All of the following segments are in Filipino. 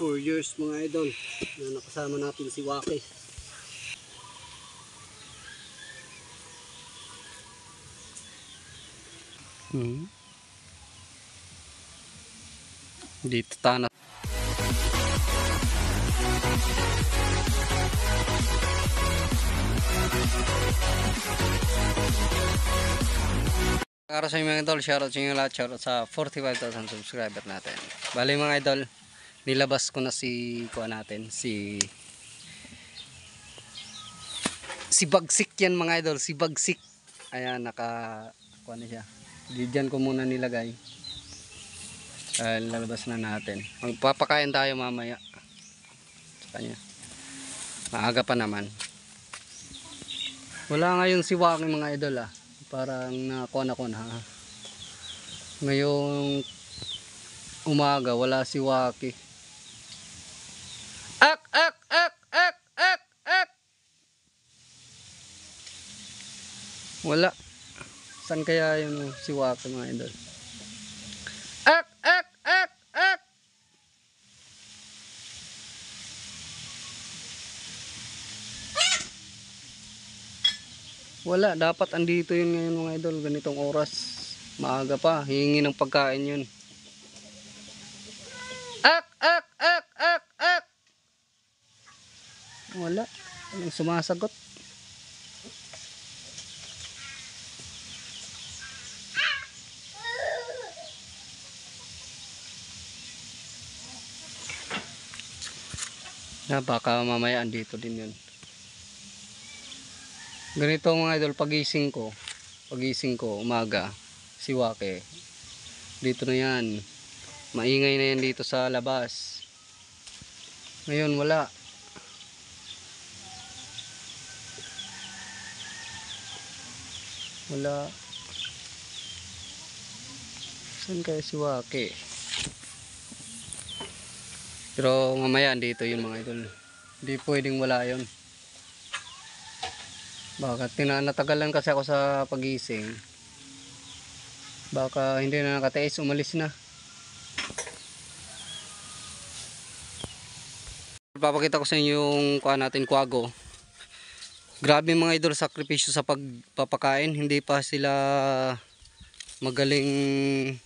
4 years mga idol na nakasama natin si Waki. Dito tanah. Para sa mga idol, shoutout sa inyo lahat, shoutout sa 45,000 subscriber natin. Bali mga idol, nilabas ko na si Bagsik yan mga idol, si Bagsik. Ayan, kuha na siya. Diyan ko muna nilagay. Lalabas na natin. Magpapakain tayo mamaya sa kanya. Maaga pa naman. Wala ngayon si Waki mga idol Parang nakuha na. Ngayong umaga wala si Waki. Ak. Wala. San kaya yung si Waki mga idol? Ak. Wala, dapat andito yun ngayon mga idol, ganitong oras. Maaga pa, hihingi ng pagkain yun. Ak. Wala, walang sumasagot. Baka mamaya andito din yun. Ganito mga idol, pagising ko umaga, si Waki dito na yan, maingay na yan dito sa labas. Ngayon wala. Saan kaya si Waki? Pero mamaya andito yun mga idol, hindi pwedeng wala yun. Baka natagalan kasi ako sa pagising. Baka hindi na nakatiis, umalis na. Papakita ko sa inyo yung kwago. Grabe mga idol, sakripisyo sa pagpapakain. Hindi pa sila magaling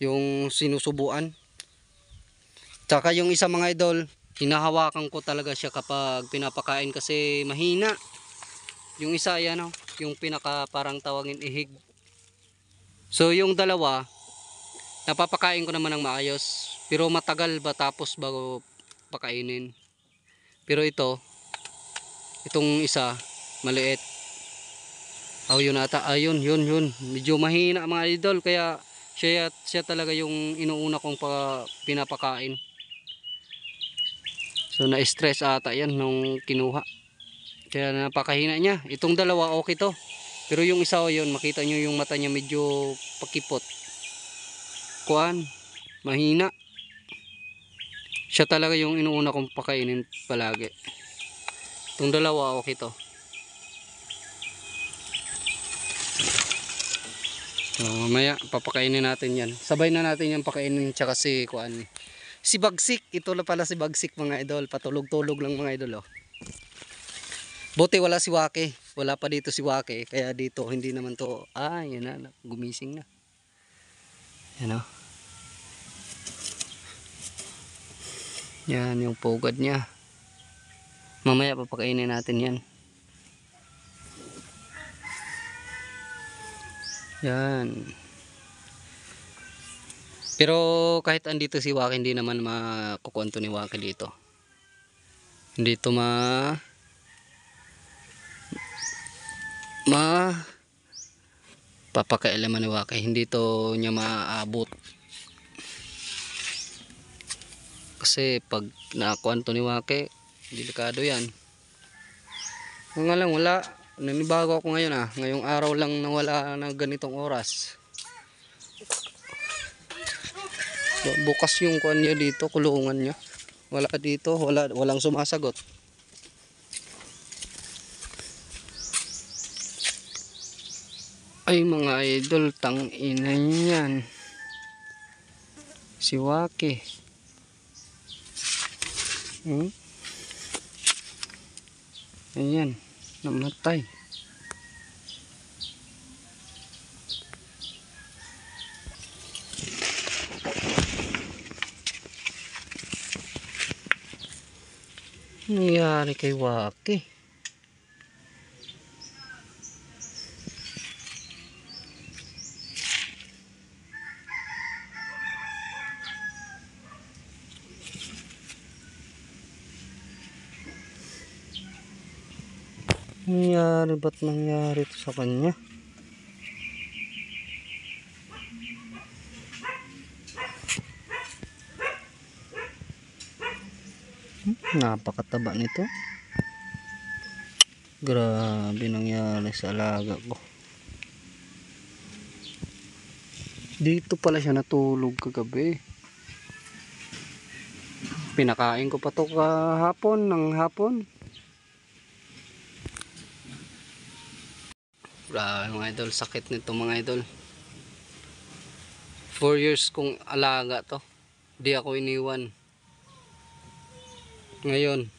yung sinusubuan. Tsaka yung isa mga idol, hinahawakan ko talaga siya kapag pinapakain kasi mahina. Yung isa yan yung pinaka parang tawagin ihig. So yung dalawa napapakain ko naman ng maayos, pero matagal ba tapos bago pakainin. Pero itong isa maliit. Yun ata, yun medyo mahina mga idol, kaya siya talaga yung inuuna kong pinapakain. So na-stress ata yan nung kinuha. Kaya napakahina niya. Itong dalawa okay to. Pero yung isa yun, makita nyo yung mata niya medyo pakipot. Mahina. Siya talaga yung inuuna kong pakainin palagi. Itong dalawa okay to. So, mamaya papakainin natin yan. Sabay na natin yan pakainin, tsaka si Bagsik. Ito na pala si Bagsik mga idol. Patulog-tulog lang mga idol Buti wala si Waki. Wala pa dito si Waki. Kaya dito hindi naman to. Yan na. Gumising na. Yan Yan yung pugad niya. Mamaya papakainin natin yan. Yan. Pero kahit andito si Waki, hindi naman makukuha ni Waki dito. Hindi to papakailaman ni Waki, hindi to niya maaabot. Kasi pag nakakuha to ni Waki, delikado yan. Nga lang wala, nanibago ako ngayon ngayong araw lang na wala na ganitong oras. Bukas yung kuan niya dito, kulungan niya. Wala dito, walang sumasagot. Ay mga idol, tangina niyan. Si Waki. Hmm? Ayan, namatay. Nangyari kay Waki. Ba't nangyari ito sa kanya? Napakataba nito. Grabe nangyari sa alaga ko. Dito pala siya natulog kagabi. Pinakain ko pa to kahapon ng hapon. Grabe mga idol, sakit nito mga idol. 4 years kong alaga to. Di ako iniwan. Ngayon,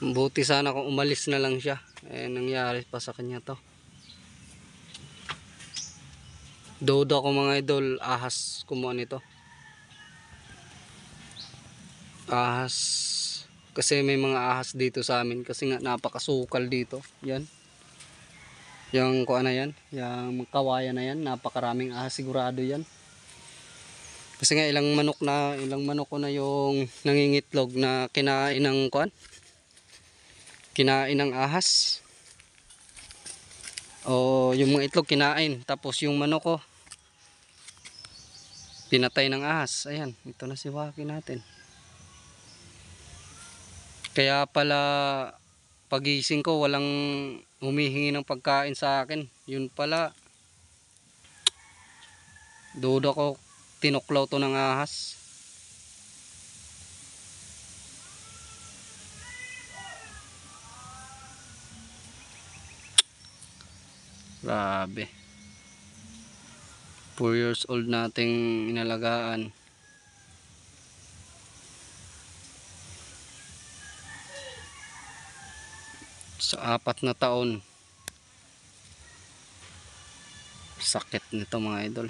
buti sana kung umalis na lang siya. Nangyari pa sa kanya to. Dodo ko mga idol, ahas kumuha nito. Ahas. Kasi may mga ahas dito sa amin. Kasi nga napakasukal dito. Yan. Yung kuha na yan. Yung kawayan na yan. Napakaraming ahas sigurado yan. Kasi nga ilang manok ko na yung nangingitlog na kinain ng kuan. Kinain ng ahas. O yung mga itlog kinain. Tapos yung manok ko pinatay ng ahas. Ayan, ito na si Waki natin. Kaya pala pagising ko walang humihingi ng pagkain sa akin. Yun pala. Dudo ko tinuklaw to ng ahas. Grabe. 4 years old nating inalagaan. Sa 4 na taon. Sakit nito mga idol.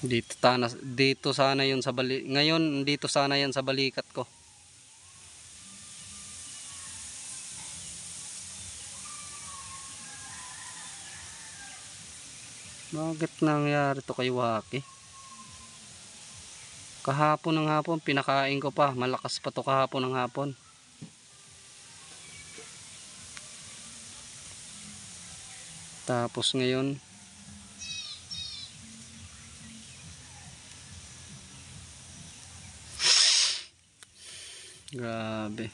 Dito sana yun sa ngayon dito sana yan sa balikat ko. Bakit nangyari to kay Waki? Kahapon ng hapon pinakain ko pa, malakas pa to kahapon ng hapon. Tapos ngayon grabe.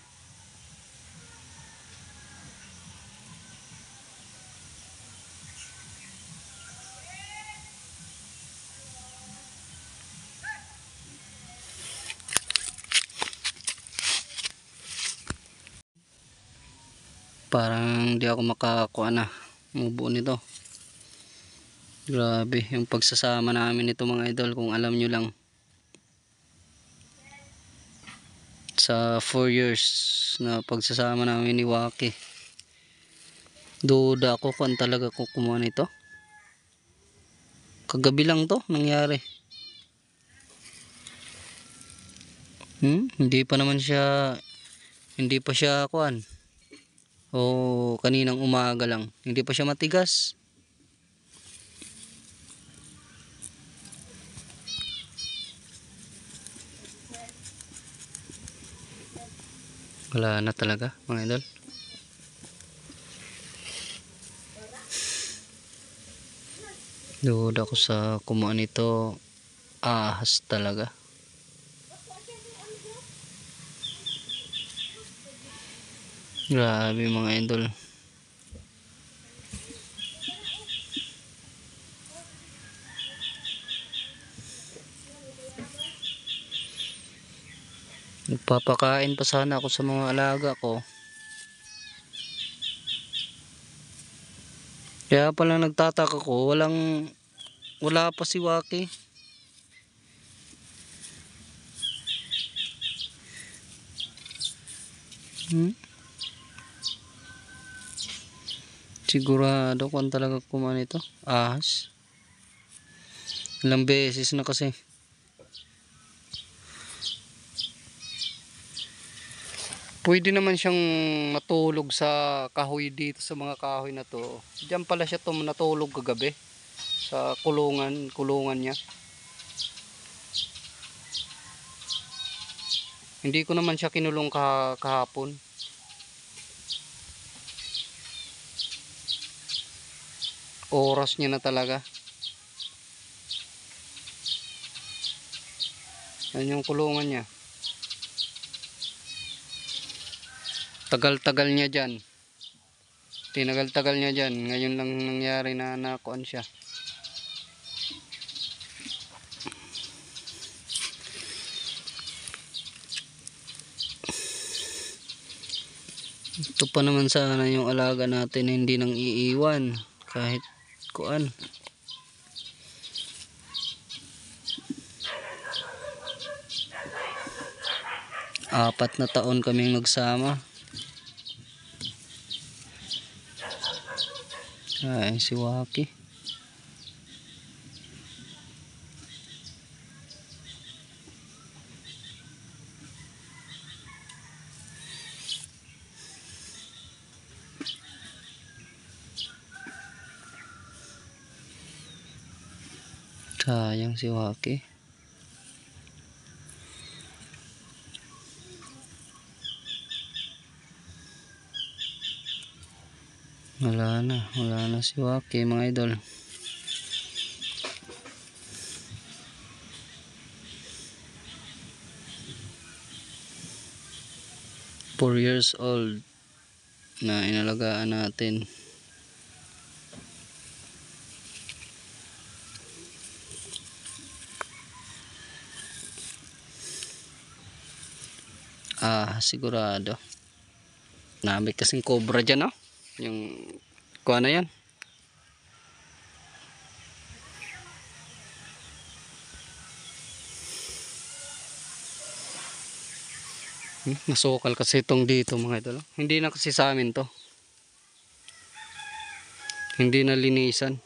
Parang di ako makakuha na mubuo nito. Grabe yung pagsasama namin nito mga idol, kung alam nyo lang. Sa 4 years na pagsasama namin ni Waki, duda ako kung talaga kumuha nito. Kagabi lang to nangyari. Hindi pa siya kuan. O kaninang umaga lang. Hindi pa siya matigas. Wala na talaga mga idol. Duda ko sa kumuha nito. Ahas talaga. Grabe mga idol. Nagpapakain pa sana ako sa mga alaga ko. Kaya pala nagtataka ko, walang Wala pa si Waki. Sigurado kung talaga kumain ito. Ahas. Ilang beses na kasi. Pwede naman siyang matulog sa kahoy dito, sa mga kahoy na to. Diyan pala siya natulog kagabi. Sa kulungan niya. Hindi ko naman siya kinulong kahapon. Oras niya na talaga. Yan yung kulungan niya. Tagal-tagal niya dyan. Tinagal-tagal niya dyan. Ngayon lang nangyari na nakuan siya. Ito pa naman sana yung alaga natin na hindi nang iiwan. Kahit kuan. Apat na taon kaming nagsama. Ay, si Waki. Sayang si Waki. Wala na si Waki, mga idol. 4 years old na inalagaan natin. Sigurado. Namit kasing cobra dyan, no? Yung kuha na yan. Nasukal kasi itong dito, mga idol. Hindi na kasi sa amin to. Hindi na linisan.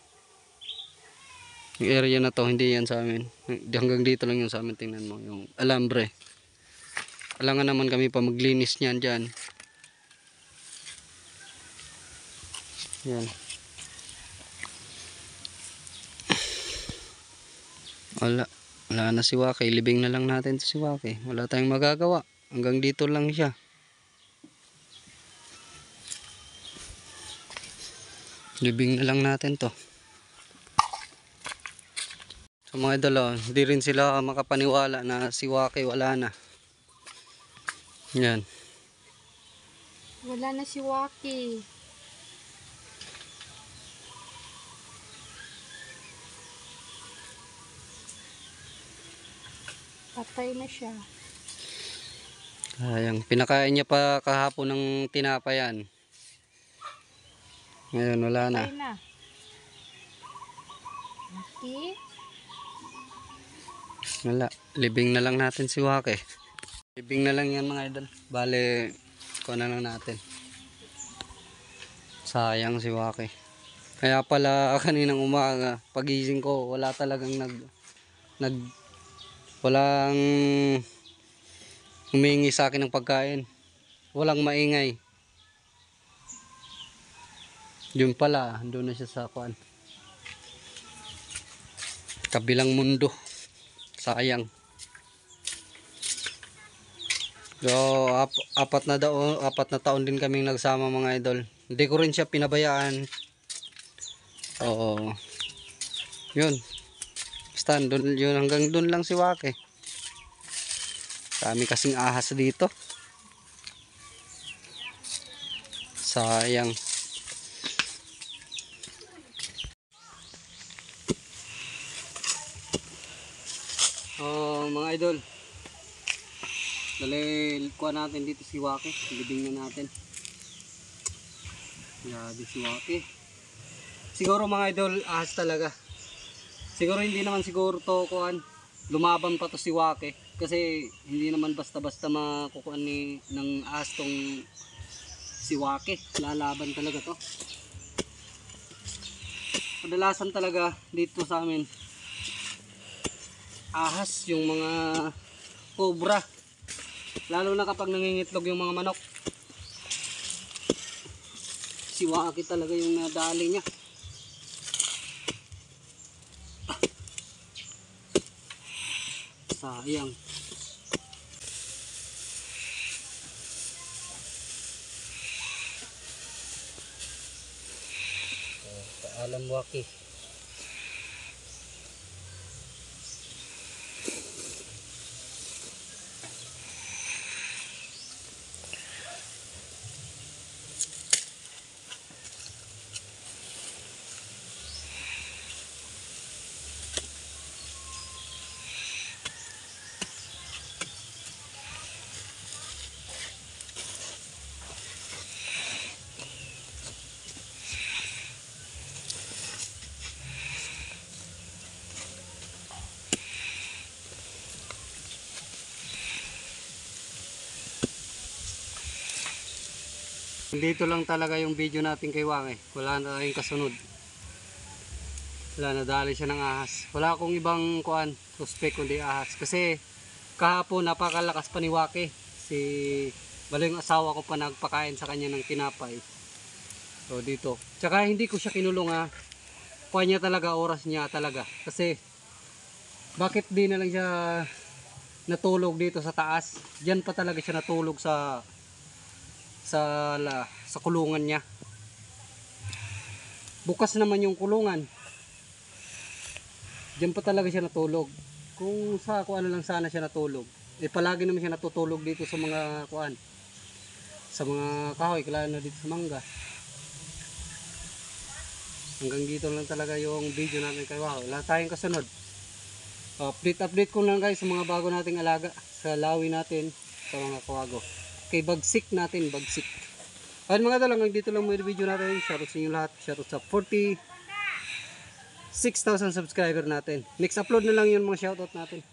Yung area na to, hindi yan sa amin. Hanggang dito lang yung sa amin. Tingnan mo, yung alambre. Alangan naman kami pa maglinis niyan dyan. Yan. Wala na si Waki. Libing na lang natin to si Waki. Wala tayong magagawa. Hanggang dito lang siya. Libing na lang natin to. So mga idol, hindi rin sila makapaniwala na si Waki wala na. Yan. Wala na si Waki. Patay na siya. Sayang. Pinakain niya pa kahapon ng tinapay yan. Ngayon wala na. Patay na. Waki? Wala. Libing na lang natin si Waki. Libing na lang yan, mga idol. Bale, kuha na lang natin. Sayang si Waki. Kaya pala kaninang umaga, pagising ko, wala talagang walang humingi sa akin ng pagkain. Walang maingay. Yun pala, doon na siya sa kuan. Kabilang mundo. Sayang. So, apat na taon din kaming nagsama, mga idol. Hindi ko rin siya pinabayaan. Oo. Yun. Basta yun, hanggang doon lang si Waki. Dami kasing ahas dito. Sayang. Mga idol. Dali, kuha natin dito si Waki. Libing na natin. Grabe si Waki. Siguro, mga idol, ahas talaga. Siguro hindi naman siguro to kuan. Lumaban pa to si Wake kasi hindi naman basta-basta makukuan ni ng ahas tong si Wake. Lalaban talaga to. Kadalasan talaga dito sa amin ahas yung mga cobra. Lalo na kapag nangingitlog yung mga manok. Si Wake talaga yung nadali niya. Sayang. Paalam Wake. Dito lang talaga yung video natin kay Wake. Wala na tayong kasunod. Wala, nadali siya ng ahas. Wala akong ibang kuan, suspect kundi ahas. Kasi kahapon napakalakas pa ni Wake. Bali yung asawa ko pa nagpakain sa kanya ng tinapay. So dito. Tsaka hindi ko siya kinulong ha. Kuha niya talaga, oras niya talaga. Kasi bakit di na lang siya natulog dito sa taas? Diyan pa talaga siya natulog sa kulungan niya. Bukas naman yung kulungan. Diyan pa talaga siya natulog. Kung sa kuan lang sana siya natulog. Eh palagi naman siya natutulog dito sa mga kuan. Sa mga kahoy, lalo na dito sa mangga. Hanggang dito lang talaga yung video natin kay Wake. Wala tayong kasunod. Update ko lang guys sa mga bago nating alaga. Sa lawi natin, sa mga kawago. Okay, bagsik natin, bagsik. Ayun mga talang, dito lang mo yung video natin. Shoutout sa inyo lahat. Shoutout sa 46,000 subscriber natin. Next upload na lang yun mga shoutout natin.